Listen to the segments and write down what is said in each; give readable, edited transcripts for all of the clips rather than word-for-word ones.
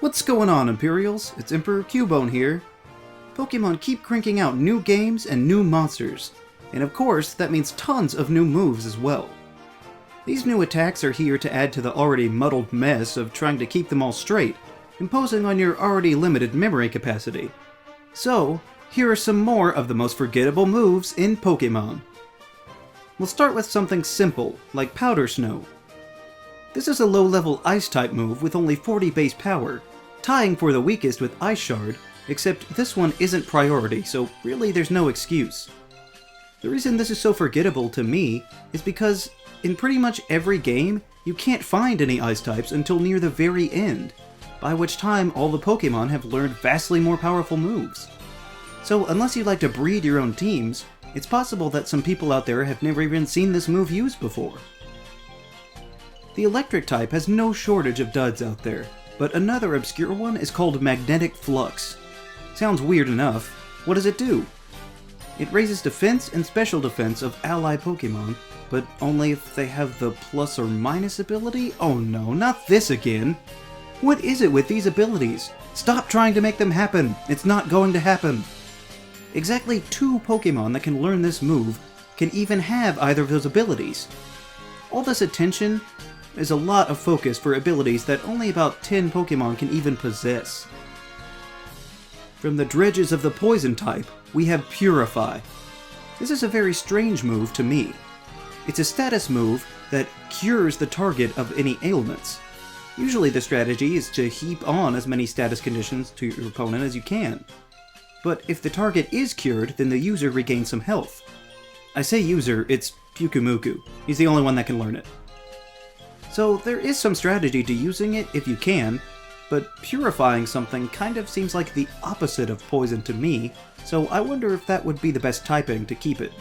What's going on, Imperials? It's Emperor Cubone here. Pokemon keep cranking out new games and new monsters, and of course that means tons of new moves as well. These new attacks are here to add to the already muddled mess of trying to keep them all straight, imposing on your already limited memory capacity. So, here are some more of the most forgettable moves in Pokemon. We'll start with something simple, like Powder Snow. This is a low-level Ice-type move with only 40 base power, tying for the weakest with Ice Shard, except this one isn't priority, so really there's no excuse. The reason this is so forgettable to me is because in pretty much every game, you can't find any Ice types until near the very end, by which time all the Pokemon have learned vastly more powerful moves. So unless you like to breed your own teams, it's possible that some people out there have never even seen this move used before. The Electric type has no shortage of duds out there, but another obscure one is called Magnetic Flux. Sounds weird enough. What does it do? It raises defense and special defense of ally Pokemon, but only if they have the plus or minus ability? Oh no, not this again! What is it with these abilities? Stop trying to make them happen! It's not going to happen! Exactly 2 Pokemon that can learn this move can even have either of those abilities. All this attention is a lot of focus for abilities that only about 10 Pokemon can even possess. From the dredges of the Poison type, we have Purify. This is a very strange move to me. It's a status move that cures the target of any ailments. Usually the strategy is to heap on as many status conditions to your opponent as you can. But if the target is cured, then the user regains some health. I say user, it's Pyukumuku. He's the only one that can learn it. So there is some strategy to using it if you can, but purifying something kind of seems like the opposite of poison to me, so I wonder if that would be the best typing to keep it.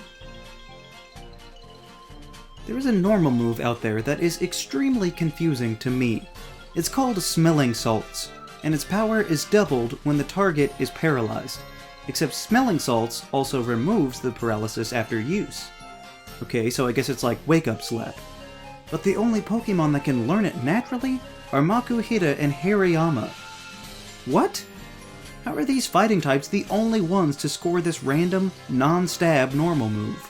There is a normal move out there that is extremely confusing to me. It's called Smelling Salts, and its power is doubled when the target is paralyzed, except Smelling Salts also removes the paralysis after use. Okay, so I guess it's like Wake Up Slap. But the only Pokemon that can learn it naturally are Makuhita and Hariyama. What? How are these fighting types the only ones to score this random, non-stab normal move?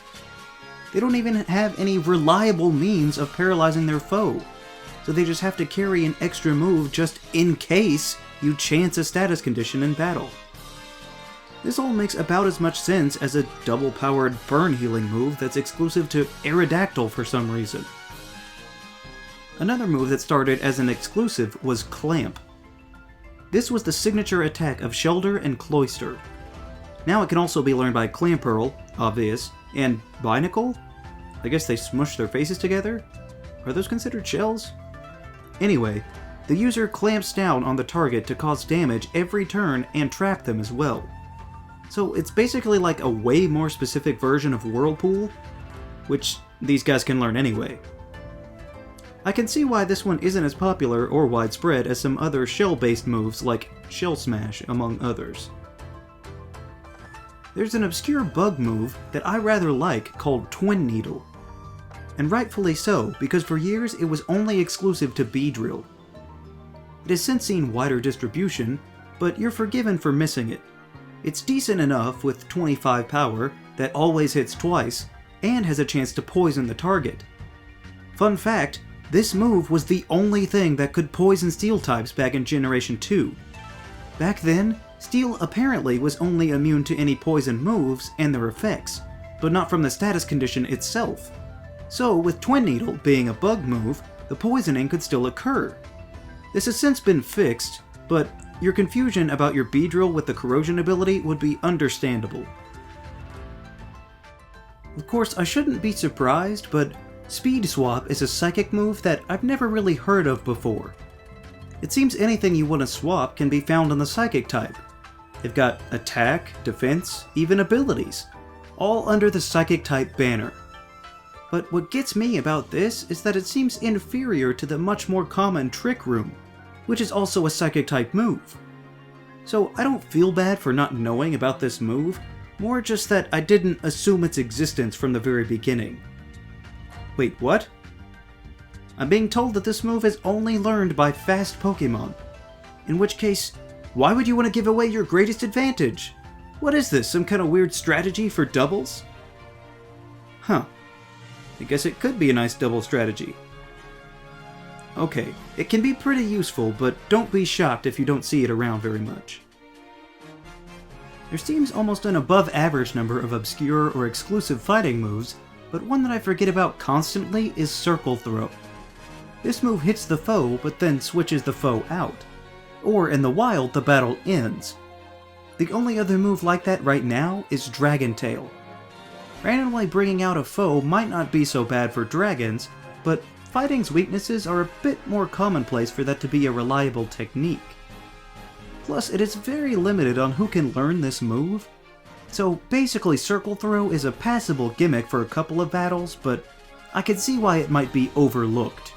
They don't even have any reliable means of paralyzing their foe, so they just have to carry an extra move just in case you chance a status condition in battle. This all makes about as much sense as a double-powered burn healing move that's exclusive to Aerodactyl for some reason. Another move that started as an exclusive was Clamp. This was the signature attack of Shellder and Cloyster. Now it can also be learned by Clamperl, obvious, and Binacle? I guess they smush their faces together? Are those considered shells? Anyway, the user clamps down on the target to cause damage every turn and trap them as well. So it's basically like a way more specific version of Whirlpool, which these guys can learn anyway. I can see why this one isn't as popular or widespread as some other shell-based moves like Shell Smash, among others. There's an obscure bug move that I rather like called Twin Needle. And rightfully so, because for years it was only exclusive to Beedrill. It has since seen wider distribution, but you're forgiven for missing it. It's decent enough with 25 power that always hits twice, and has a chance to poison the target. Fun fact, this move was the only thing that could poison Steel types back in Generation 2. Back then, Steel apparently was only immune to any poison moves and their effects, but not from the status condition itself. So with Twin Needle being a bug move, the poisoning could still occur. This has since been fixed, but your confusion about your Beedrill with the corrosion ability would be understandable. Of course, I shouldn't be surprised, but Speed Swap is a psychic move that I've never really heard of before. It seems anything you want to swap can be found on the psychic type. They've got attack, defense, even abilities, all under the psychic type banner. But what gets me about this is that it seems inferior to the much more common Trick Room, which is also a psychic type move. So I don't feel bad for not knowing about this move, more just that I didn't assume its existence from the very beginning. Wait, what? I'm being told that this move is only learned by fast Pokemon. In which case, why would you want to give away your greatest advantage? What is this, some kind of weird strategy for doubles? Huh. I guess it could be a nice double strategy. Okay, it can be pretty useful, but don't be shocked if you don't see it around very much. There seems almost an above-average number of obscure or exclusive fighting moves, but one that I forget about constantly is Circle Throw. This move hits the foe, but then switches the foe out. Or in the wild, the battle ends. The only other move like that right now is Dragon Tail. Randomly bringing out a foe might not be so bad for dragons, but fighting's weaknesses are a bit more commonplace for that to be a reliable technique. Plus, it is very limited on who can learn this move. So basically, Circle Throw is a passable gimmick for a couple of battles, but I can see why it might be overlooked.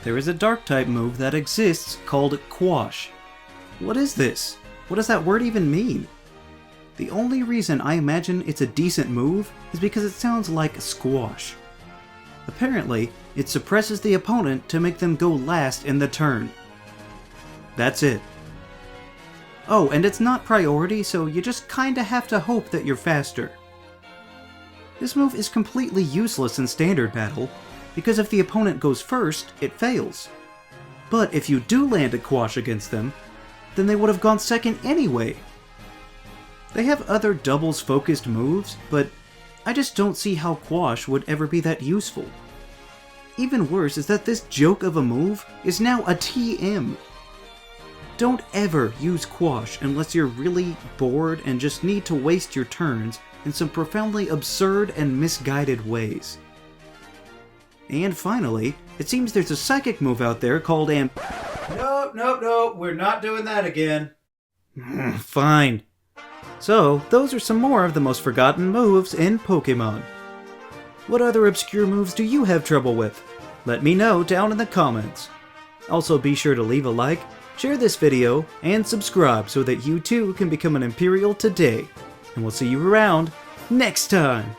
There is a Dark-type move that exists called Quash. What is this? What does that word even mean? The only reason I imagine it's a decent move is because it sounds like squash. Apparently, it suppresses the opponent to make them go last in the turn. That's it. Oh, and it's not priority, so you just kinda have to hope that you're faster. This move is completely useless in standard battle, because if the opponent goes first, it fails. But if you do land a quash against them, then they would have gone second anyway. They have other doubles-focused moves, but I just don't see how quash would ever be that useful. Even worse is that this joke of a move is now a TM. Don't ever use quash unless you're really bored and just need to waste your turns in some profoundly absurd and misguided ways. And finally, it seems there's a psychic move out there called Nope, we're not doing that again. Fine. So, those are some more of the most forgotten moves in Pokemon. What other obscure moves do you have trouble with? Let me know down in the comments. Also be sure to leave a like, share this video, and subscribe so that you too can become an Imperial today. And we'll see you around next time!